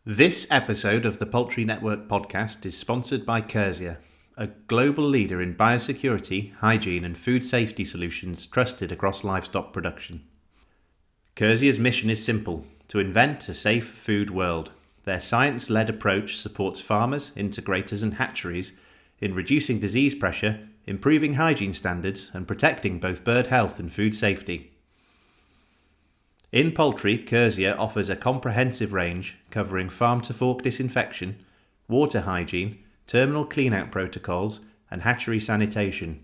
This episode of the Poultry Network Podcast is sponsored by Cursia, a global leader in biosecurity, hygiene and food safety solutions trusted across livestock production. Cursia's mission is simple: to invent a safe food world. Their science-led approach supports farmers, integrators and hatcheries in reducing disease pressure, improving hygiene standards and protecting both bird health and food safety. In poultry, Cursia offers a comprehensive range covering farm-to-fork disinfection, water hygiene, terminal cleanout protocols and hatchery sanitation.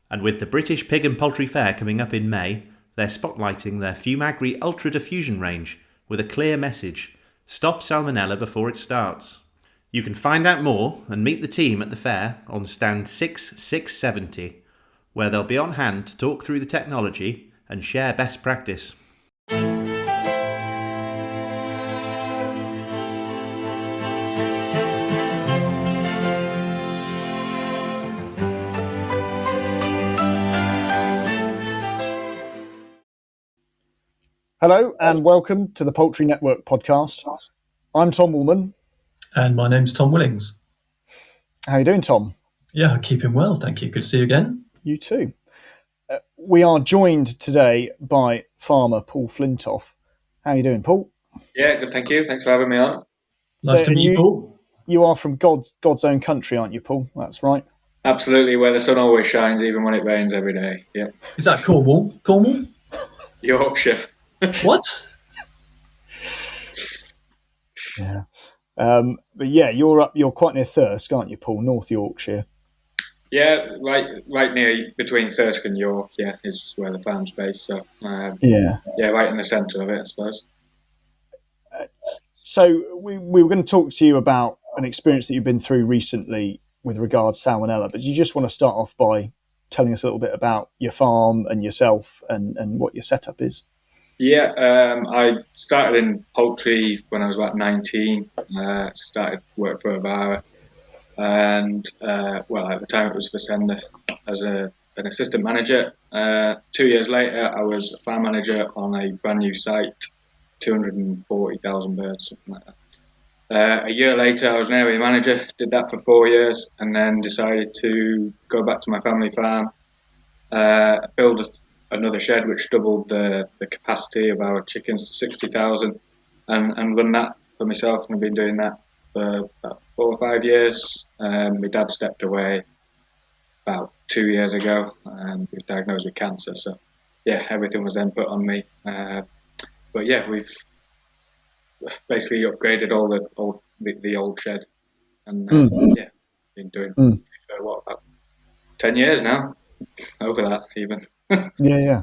And with the British Pig and Poultry Fair coming up in May, they're spotlighting their Fumagri Ultra Diffusion range with a clear message: stop salmonella before it starts. You can find out more and meet the team at the fair on stand 6670, where they'll be on hand to talk through the technology and share best practice. Hello and welcome to the Poultry Network Podcast. I'm Tom Woolman. And my name's Tom Willings. How are you doing, Tom? Yeah, keeping well, thank you. Good to see you again. You too. We are joined today by farmer Paul Flintoff. How are you doing, Paul? Yeah, good, thank you. Thanks for having me on. Nice to meet you, Paul. You are from God's own country, aren't you, Paul? That's right. Absolutely, where the sun always shines, even when it rains every day. Yeah. Is that Cornwall? Cornwall? Yorkshire. What? Yeah. But yeah, you're quite near Thirsk, aren't you, Paul? North Yorkshire. Yeah, right near between Thirsk and York. Yeah, is where the farm's based. So yeah, right in the centre of it, I suppose. So we were going to talk to you about an experience that you've been through recently with regards to salmonella, but you just want to start off by telling us a little bit about your farm and yourself and what your setup is. Yeah, I started in poultry when I was about 19. Started work for APHA, and at the time it was for Sender as an assistant manager. 2 years later, I was a farm manager on a brand new site, 240,000 birds, something like that. A year later, I was an area manager. Did that for 4 years, and then decided to go back to my family farm, build another shed which doubled the capacity of our chickens to 60,000 and run that for myself, and I've been doing that for about 4 or 5 years. My dad stepped away about 2 years ago. He was diagnosed with cancer, so yeah, everything was then put on me. But yeah, we've basically upgraded all the old shed, and yeah, been doing for about 10 years now, over that even. Yeah.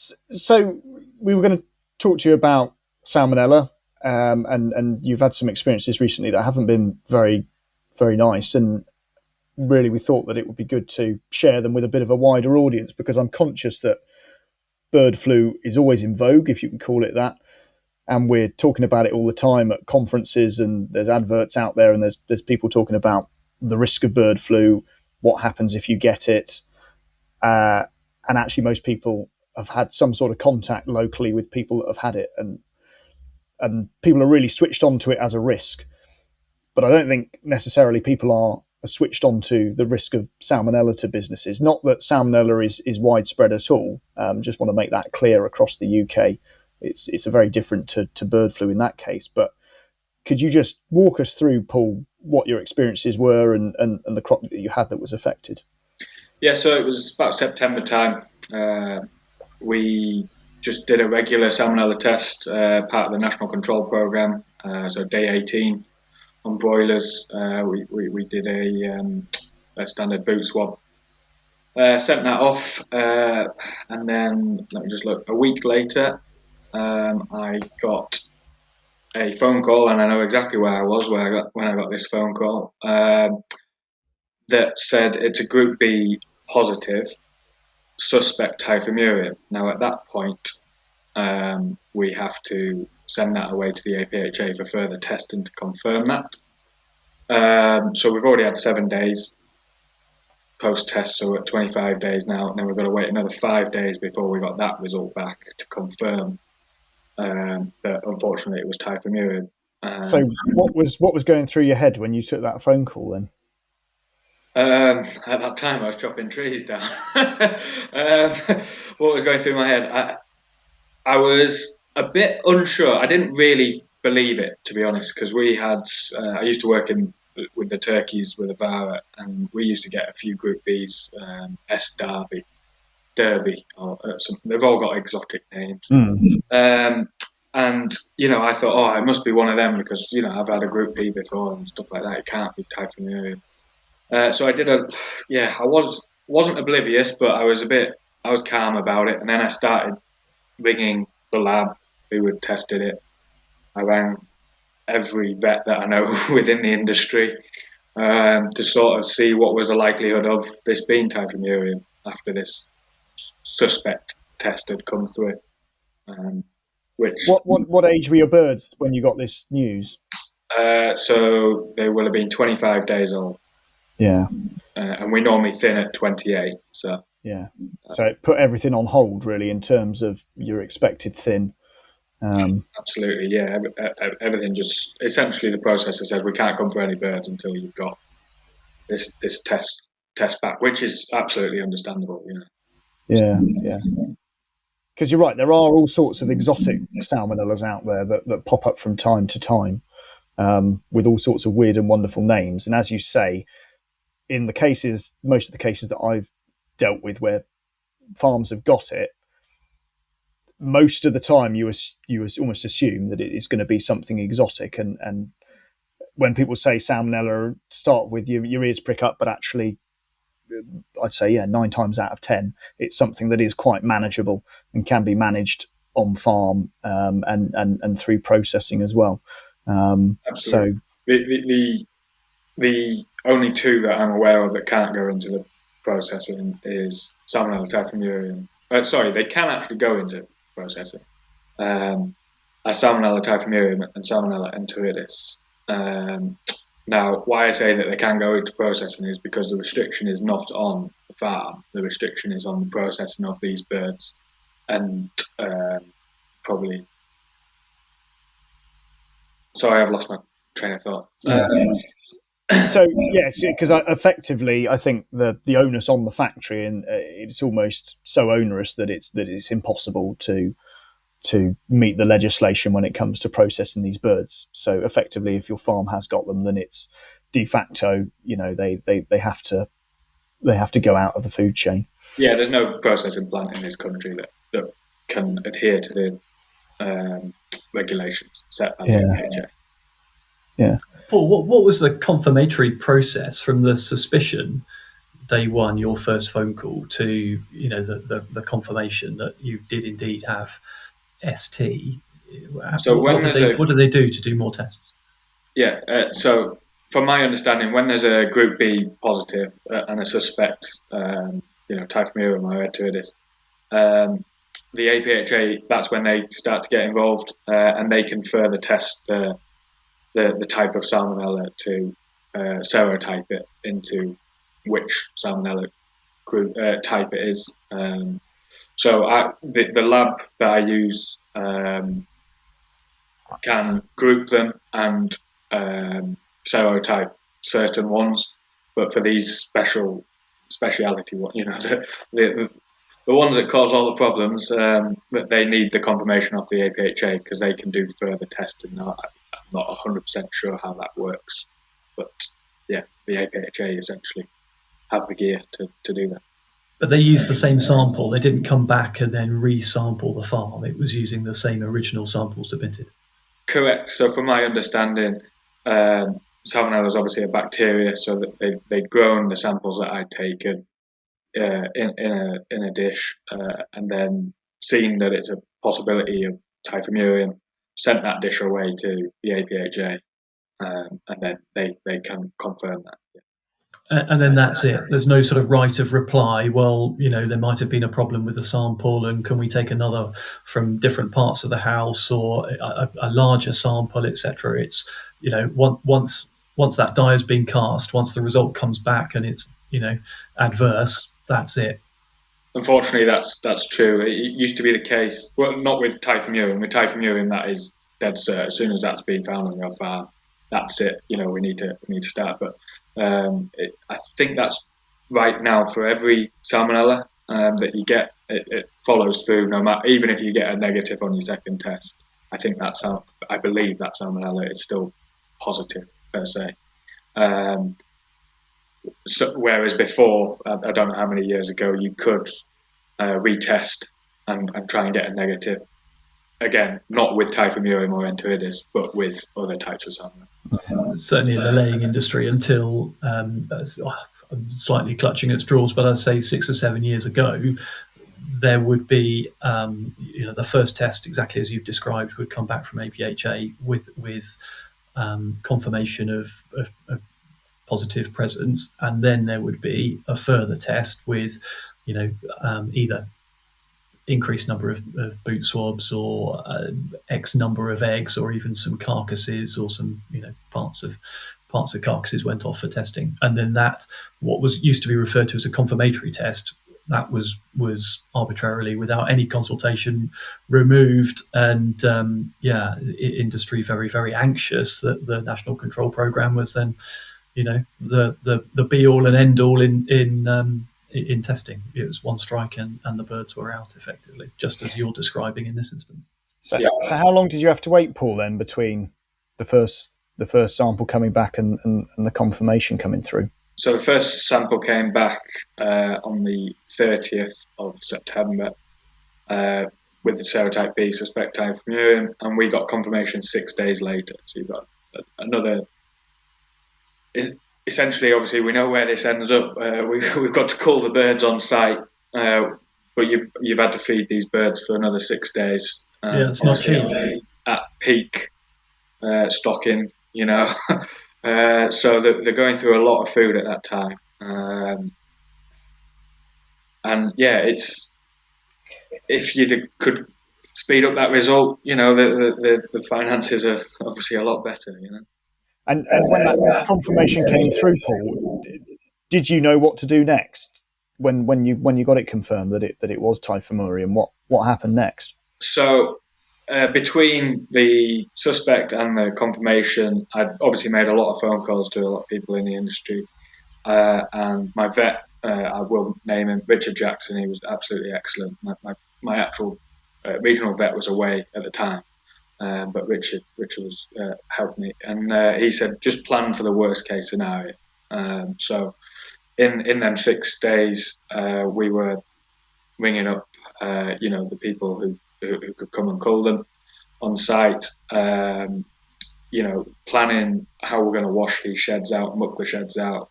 So we were going to talk to you about salmonella, and you've had some experiences recently that haven't been very, very nice. And really, we thought that it would be good to share them with a bit of a wider audience, because I'm conscious that bird flu is always in vogue, if you can call it that. And we're talking about it all the time at conferences, and there's adverts out there, and there's people talking about the risk of bird flu, what happens if you get it. And actually, most people have had some sort of contact locally with people that have had it, and people are really switched on to it as a risk. But I don't think necessarily people are switched on to the risk of salmonella to businesses. Not that salmonella is widespread at all. Just want to make that clear across the UK. It's a very different to bird flu in that case. But could you just walk us through, Paul, what your experiences were and the crop that you had that was affected? Yeah, so it was about September time. We just did a regular salmonella test, part of the National Control Programme. So day 18 on broilers, we did a standard boot swab. Sent that off, and then let me just look. A week later, I got a phone call, and I know exactly where I was when I got this phone call. That said it's a Group B positive suspect Typhimurium. Now at that point, we have to send that away to the APHA for further testing to confirm that. So we've already had 7 days post-test, so we're at 25 days now, and then we've got to wait another 5 days before we got that result back to confirm that unfortunately it was Typhimurium. So what was going through your head when you took that phone call then? At that time, I was chopping trees down. What was going through my head? I was a bit unsure. I didn't really believe it, to be honest, because we had. I used to work with the turkeys with a Vara, and we used to get a few Group Bs, S Derby, or they've all got exotic names. And I thought, oh, it must be one of them because I've had a Group B before and stuff like that. It can't be Typhimurium. So I did I wasn't oblivious, but I was calm about it. And then I started ringing the lab who had tested it. I rang every vet that I know within the industry to sort of see what was the likelihood of this being Typhimurium after this suspect test had come through. What age were your birds when you got this news? So they will have been 25 days old. Yeah. And we normally thin at 28. So yeah. So it put everything on hold really in terms of your expected thin. Absolutely, yeah. Everything just essentially the processor said we can't come for any birds until you've got this test back, which is absolutely understandable. Yeah. Because you're right, there are all sorts of exotic salmonellas out there that pop up from time to time with all sorts of weird and wonderful names. And as you say, in most of the cases that I've dealt with where farms have got it, most of the time you almost assume that it is going to be something exotic. And when people say salmonella, to start with, your ears prick up, but actually I'd say 9 times out of 10 it's something that is quite manageable and can be managed on farm and through processing as well. Absolutely. So the only two that I'm aware of that can't go into the processing is Salmonella Typhimurium. They can actually go into processing. Salmonella Typhimurium and Salmonella enteritidis. Now, why I say that they can go into processing is because the restriction is not on the farm. The restriction is on the processing of these birds. And probably... Sorry, I've lost my train of thought. So, because effectively, I think the onus on the factory, and it's almost so onerous that it's impossible to meet the legislation when it comes to processing these birds. So effectively, if your farm has got them, then it's de facto, they have to go out of the food chain. Yeah, there's no processing plant in this country that can adhere to the regulations set by the APHA. Yeah. Paul, what was the confirmatory process from the suspicion day one, your first phone call, to the confirmation that you did indeed have ST? So what do they do to do more tests? Yeah, so from my understanding, when there's a Group B positive and a suspect, Typhimurium or enteritidis, the APHA, that's when they start to get involved, and they can further test the type of salmonella to serotype it into which salmonella group type it is. So the lab that I use can group them and serotype certain ones, but for these speciality ones, the ones that cause all the problems, that they need the confirmation of the APHA because they can do further testing. I'm not 100% sure how that works, but yeah, the APHA essentially have the gear to do that. But they used the same sample. They didn't come back and then re-sample the farm. It was using the same original sample submitted. Correct. So from my understanding, Salmonella is obviously a bacteria, so that they'd grown the samples that I'd taken in a dish, and then seen that it's a possibility of Typhimurium, sent that dish away to the APHA, and then they can confirm that. Yeah. And then that's it. There's no sort of right of reply. Well, there might have been a problem with the sample, and can we take another from different parts of the house, or a larger sample, etc. It's once that die has been cast, once the result comes back and it's adverse, that's it. Unfortunately, that's true. It used to be the case. Well, not with Typhimurium. With Typhimurium, that is dead cert. As soon as that's been found on your farm, that's it. We need to start. But I think that's right now for every salmonella that you get. It follows through, no matter, even if you get a negative on your second test. I believe that salmonella is still positive per se. So, whereas before, I don't know how many years ago, you could retest and try and get a negative. Again, not with Typhimurium or Enteritidis, but with other types of salmonella. Certainly in the laying industry, until I'm slightly clutching at straws, but I'd say 6 or 7 years ago, there would be the first test, exactly as you've described, would come back from APHA with confirmation of positive presence, and then there would be a further test with either increased number of boot swabs or X number of eggs, or even some carcasses, or some parts of carcasses went off for testing. And then that, what was used to be referred to as a confirmatory test, that was arbitrarily, without any consultation, removed. And industry very, very anxious that the National Control Programme was then the be all and end all in testing. It was one strike and the birds were out, effectively, just as you're describing in this instance. So how long did you have to wait, Paul, then, between the first sample coming back and the confirmation coming through? So the first sample came back on the 30th of September with the serotype B, suspect Typhimurium, and we got confirmation 6 days later. So you've got another. Essentially, obviously, we know where this ends up. We've got to cull the birds on site, but you've had to feed these birds for another 6 days. It's not cheap. At peak stocking, so they're going through a lot of food at that time, it's, if you could speed up that result, the finances are obviously a lot better, And when that confirmation came through, Paul, did you know what to do next? When you got it confirmed that it was Typhimurium, what happened next? So between the suspect and the confirmation, I'd obviously made a lot of phone calls to a lot of people in the industry, and my vet, I will name him, Richard Jackson. He was absolutely excellent. My actual regional vet was away at the time. But Richard was helped me, and he said just plan for the worst case scenario. So in them 6 days, we were ringing up, the people who could come and cull them on site. Planning how we're going to wash these sheds out, muck the sheds out,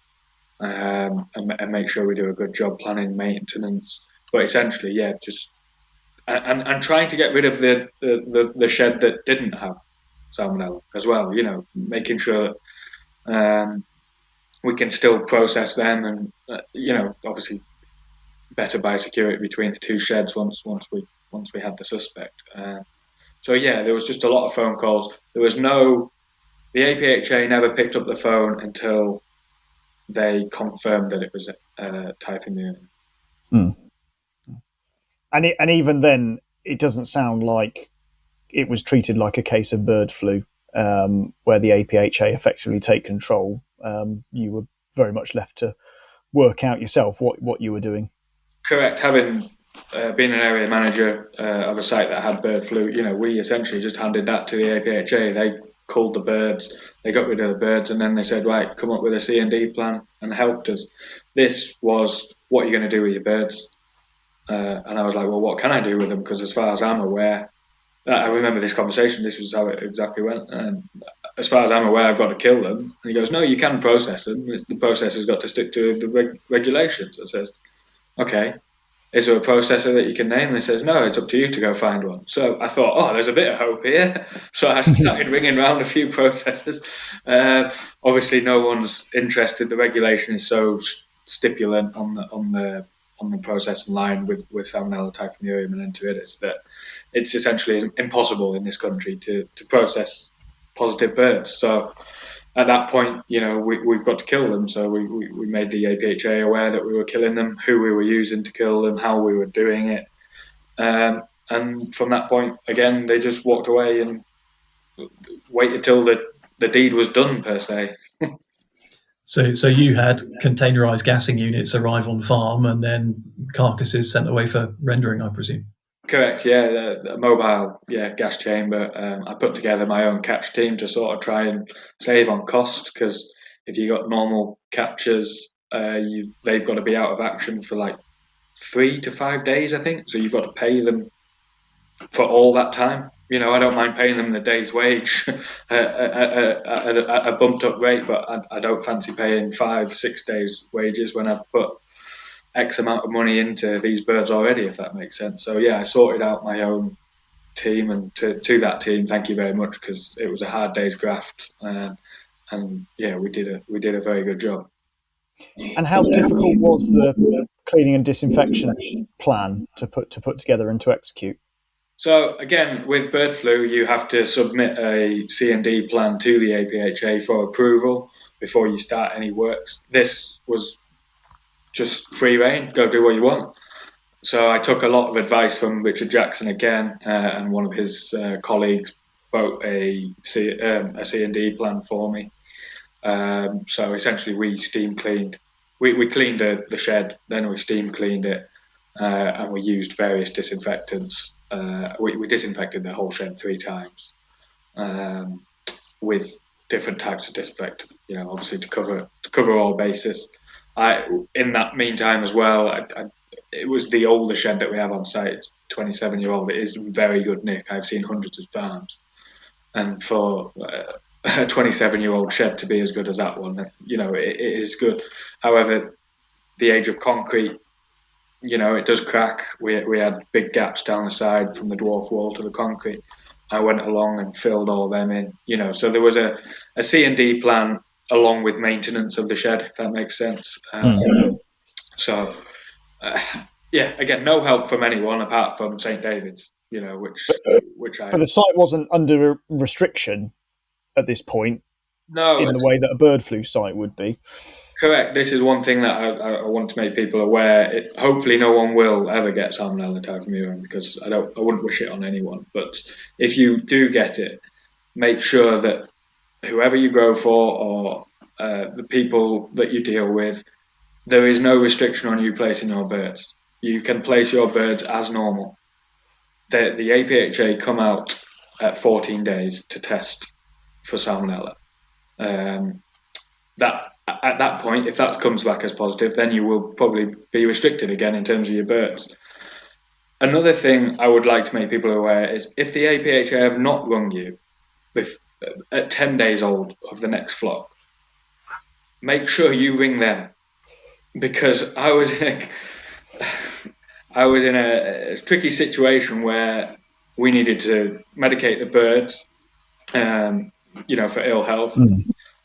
and make sure we do a good job planning maintenance. But essentially, just. And trying to get rid of the shed that didn't have salmonella as well, making sure that we can still process them, and obviously better biosecurity between the two sheds once we had the suspect. There was just a lot of phone calls. The APHA never picked up the phone until they confirmed that it was Typhimurium. Mm. And even then, it doesn't sound like it was treated like a case of bird flu, where the APHA effectively take control. You were very much left to work out yourself what you were doing. Correct. Having been an area manager of a site that had bird flu, we essentially just handed that to the APHA. They culled the birds, they got rid of the birds, and then they said, right, come up with a C&D plan, and helped us. This was, what are you going to do with your birds? And I was like, well, what can I do with them? Because as far as I'm aware, I remember this conversation, this was how it exactly went. And as far as I'm aware, I've got to kill them. And he goes, no, you can process them. The processor's got to stick to the regulations. I says, okay, is there a processor that you can name? And he says, no, it's up to you to go find one. So I thought, there's a bit of hope here. So I started ringing around a few processors. Obviously, no one's interested. The regulation is so stipulant on the processing line with Salmonella Typhimurium and Enteritidis that it's essentially impossible in this country to process positive birds. So at that point, we've got to kill them. So we made the APHA aware that we were killing them, who we were using to kill them, how we were doing it. And from that point, again, they just walked away and waited till the deed was done, per se. So you had containerized gassing units arrive on farm and then carcasses sent away for rendering, I presume? Correct, yeah, the mobile gas chamber. I put together my own catch team to sort of try and save on cost, because if you got normal catchers, they've got to be out of action for like 3 to 5 days, I think. So you've got to pay them for all that time. I don't mind paying them the day's wage at a bumped up rate, but I don't fancy paying 5-6 days wages when I've put X amount of money into these birds already, if that makes sense. So I sorted out my own team, and to that team, thank you very much, because it was a hard day's graft, and we did a very good job. And how difficult was the cleaning and disinfection plan to put together and to execute? So again, with bird flu, you have to submit a C&D plan to the APHA for approval before you start any works. This was just free rein, go do what you want. So I took a lot of advice from Richard Jackson again, and one of his colleagues wrote a C&D plan for me. So essentially we steam cleaned. We cleaned the shed, then we steam cleaned it, and we used various disinfectants. We disinfected the whole shed 3 times with different types of disinfectant, obviously to cover all bases. In that meantime as well, it was the older shed that we have on site. It's 27-year-old. It is in very good nick. I've seen hundreds of farms, and for a 27-year-old shed to be as good as that one, it is good. However, the age of concrete, it does crack. We had big gaps down the side from the dwarf wall to the concrete. I went along and filled all them in, so there was a C&D plan along with maintenance of the shed, if that makes sense. So, again, no help from anyone apart from St. David's, which I... But the site wasn't under restriction at this point, no, in the way that a bird flu site would be. Correct. This is one thing that I want to make people aware. Hopefully no one will ever get Salmonella Typhimurium, because I wouldn't wish it on anyone. But if you do get it, make sure that whoever you grow for, or the people that you deal with, there is no restriction on you placing your birds. You can place your birds as normal. The APHA come out at 14 days to test for Salmonella. At that point, if that comes back as positive, then you will probably be restricted again in terms of your birds. Another thing I would like to make people aware is, if the APHA have not rung you at 10 days old of the next flock, make sure you ring them, because I was in a tricky situation where we needed to medicate the birds, for ill health.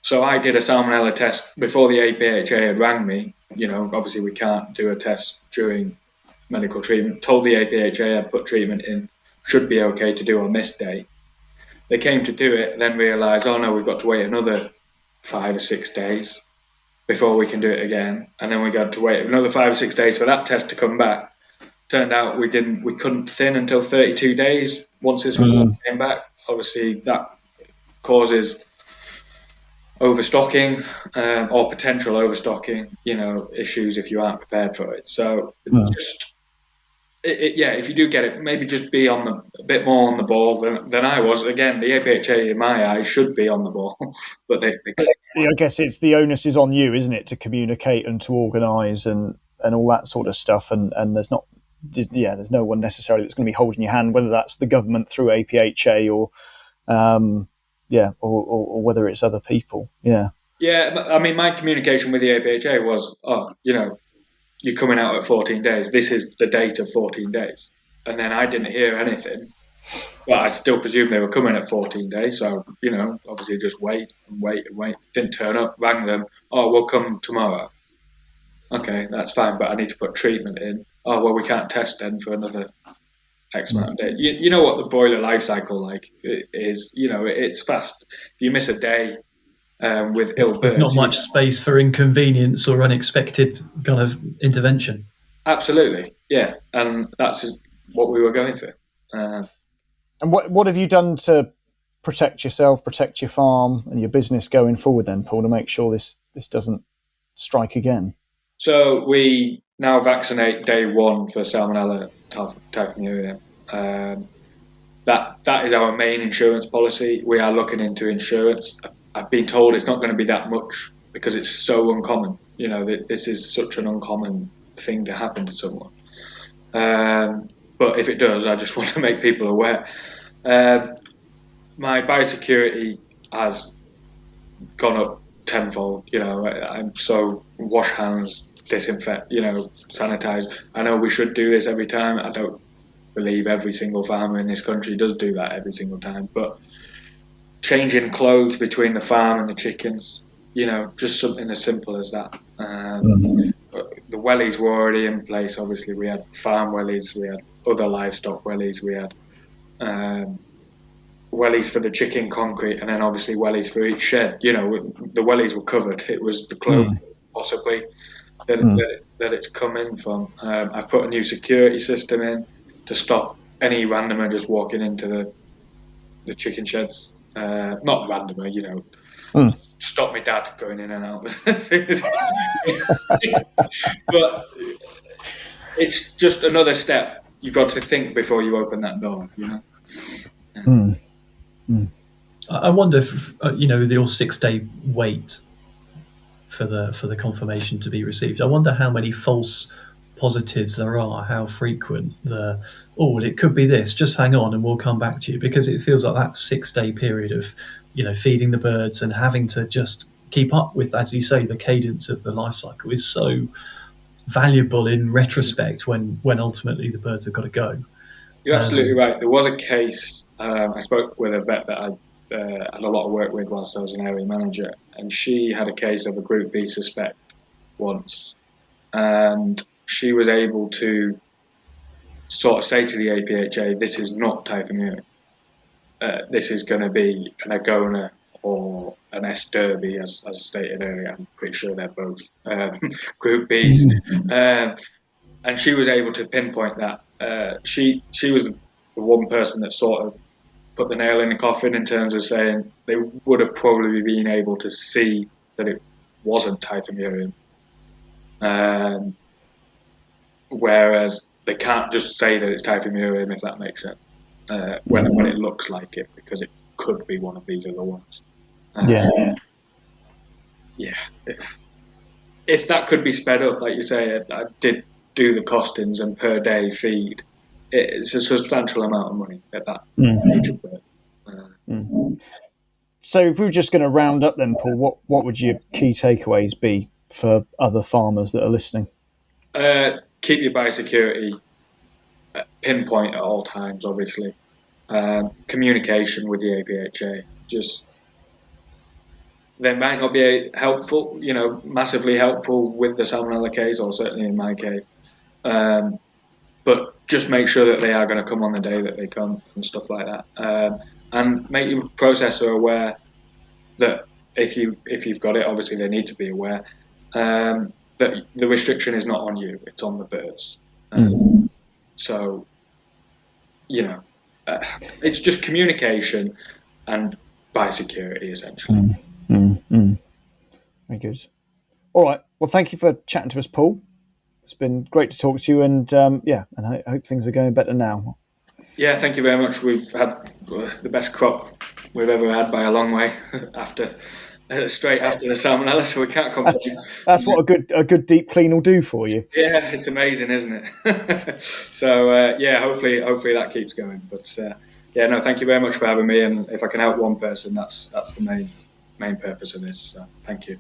So I did a Salmonella test before the APHA had rang me. Obviously we can't do a test during medical treatment. Told the APHA I'd put treatment in, should be okay to do on this day. They came to do it, then realised, oh no, we've got to wait another 5 or 6 days before we can do it again. And then we got to wait another 5 or 6 days for that test to come back. Turned out we couldn't thin until 32 days once this result came back. Obviously that causes overstocking, or potential overstocking, issues if you aren't prepared for it. So if you do get it, maybe just be a bit more on the ball than I was. Again, the APHA in my eyes should be on the ball, but they I guess it's the onus is on you, isn't it, to communicate and to organise and all that sort of stuff. And there's no one necessarily that's going to be holding your hand, whether that's the government through APHA or whether it's other people. Yeah. I mean, my communication with the APHA was, you're coming out at 14 days. This is the date of 14 days. And then I didn't hear anything, but I still presumed they were coming at 14 days. So, obviously just wait. Didn't turn up, rang them. Oh, we'll come tomorrow. Okay, that's fine, but I need to put treatment in. Oh, well, we can't test then for another X amount of days. You know what the broiler life cycle is. It's fast. If you miss a day with ill birds, there's not much space for inconvenience or unexpected kind of intervention. Absolutely, yeah, and that's what we were going through. And what have you done to protect yourself, protect your farm and your business going forward then, Paul, to make sure this doesn't strike again? So we now vaccinate day one for Salmonella Typhimurium. That is our main insurance policy. We are looking into insurance. I've been told it's not going to be that much because it's so uncommon. You know, this is such an uncommon thing to happen to someone. But if it does, I just want to make people aware. My biosecurity has gone up tenfold. You know, I'm so wash hands, disinfect, sanitize. I know we should do this every time. I don't believe every single farmer in this country does do that every single time, but changing clothes between the farm and the chickens, just something as simple as that. The wellies were already in place. Obviously, we had farm wellies, we had other livestock wellies, we had wellies for the chicken concrete, and then obviously wellies for each shed. The wellies were covered. It was the clothes possibly that it's come in from. I've put a new security system in to stop any randomer just walking into the chicken sheds. Not randomer, stop my dad going in and out. But it's just another step. You've got to think before you open that door, I wonder if, your 6-day wait for the confirmation to be received. I wonder how many false positives there are, how frequent it could be this, just hang on and we'll come back to you, because it feels like that 6-day period of feeding the birds and having to just keep up with, as you say, the cadence of the life cycle is so valuable in retrospect when ultimately the birds have got to go. You're absolutely right. There was a case, I spoke with a vet that I had a lot of work with whilst I was an area manager, and she had a case of a Group B suspect once, and she was able to sort of say to the APHA, this is not Typhimurium. This is going to be an Agona or an S. derby, as stated earlier. I'm pretty sure they're both Group Bs. And she was able to pinpoint that. She was the one person that sort of put the nail in the coffin in terms of saying they would have probably been able to see that it wasn't Typhimurium. Whereas they can't just say that it's Typhimurium, if that makes sense, when it looks like it, because it could be one of these other ones. If that could be sped up, like you say, I did do the costings, and per day feed, it's a substantial amount of money at that age of birth. So if we were just going to round up then, Paul, what would your key takeaways be for other farmers that are listening? Keep your biosecurity pinpoint at all times, obviously. Communication with the APHA. They might not be helpful, massively helpful with the Salmonella case, or certainly in my case. But just make sure that they are going to come on the day that they come and stuff like that. And make your processor aware that if you've got it, obviously they need to be aware that the restriction is not on you, it's on the birds. So, it's just communication and biosecurity, essentially. Very good. All right. Well, thank you for chatting to us, Paul. It's been great to talk to you, and and I hope things are going better now. Yeah, thank you very much. We've had the best crop we've ever had by a long way straight after the Salmonella, so we can't complain. That's what a good deep clean will do for you. Yeah, it's amazing, isn't it? So hopefully that keeps going. But thank you very much for having me, and if I can help one person, that's the main purpose of this. So thank you.